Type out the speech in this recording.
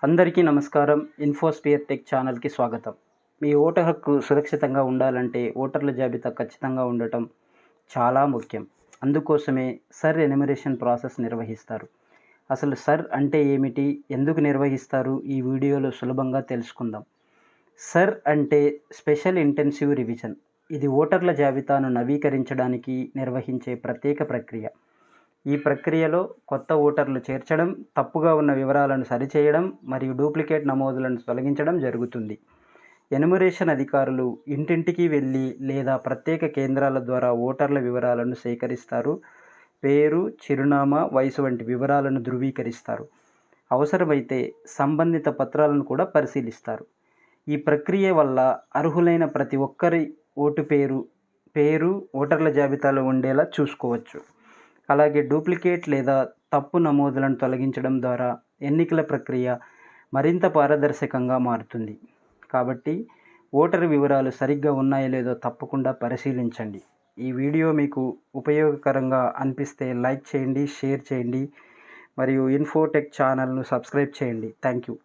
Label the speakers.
Speaker 1: అందరికీ నమస్కారం. ఇన్ఫోస్పియర్ టెక్ ఛానల్‌కి స్వాగతం. మీ ఓటు హక్కు సురక్షితంగా ఉండాలంటే ఓటర్ల జాబితా ఖచ్చితంగా ఉండటం చాలా ముఖ్యం. అందుకోసమే సర్ ఎన్యుమరేషన్ ప్రాసెస్ నిర్వహిస్తారు. అసలు సర్ అంటే ఏమిటి? ఎందుకు నిర్వహిస్తారు? ఈ వీడియోలో సులభంగా తెలుసుకుందాం. సర్ అంటే స్పెషల్ ఇంటెన్సివ్ రివిజన్. ఇది ఓటర్ల జాబితాను నవీకరించడానికి నిర్వహించే ప్రత్యేక ప్రక్రియ. ఈ ప్రక్రియలో కొత్త ఓటర్లు చేర్చడం, తప్పుగా ఉన్న వివరాలను సరిచేయడం మరియు డూప్లికేట్ నమోదులను తొలగించడం జరుగుతుంది. ఎన్యుమరేషన్ అధికారులు ఇంటింటికి వెళ్ళి లేదా ప్రత్యేక కేంద్రాల ద్వారా ఓటర్ల వివరాలను సేకరిస్తారు. పేరు, చిరునామా, వయసు వంటి వివరాలను ధృవీకరిస్తారు. అవసరమైతే సంబంధిత పత్రాలను కూడా పరిశీలిస్తారు. ఈ ప్రక్రియ వల్ల అర్హులైన ప్రతి ఒక్కరి ఓటు పేరు ఓటర్ల జాబితాలో ఉండేలా చూసుకోవచ్చు. అలాగే డూప్లికేట్ లేదా తప్పు నమోదులను తొలగించడం ద్వారా ఎన్నికల ప్రక్రియ మరింత పారదర్శకంగా మారుతుంది. కాబట్టి ఓటరు వివరాలు సరిగ్గా ఉన్నాయో లేదో తప్పకుండా పరిశీలించండి. ఈ వీడియో మీకు ఉపయోగకరంగా అనిపిస్తే లైక్ చేయండి, షేర్ చేయండి మరియు ఇన్ఫోటెక్ ఛానల్ను సబ్స్క్రైబ్ చేయండి. Thank you.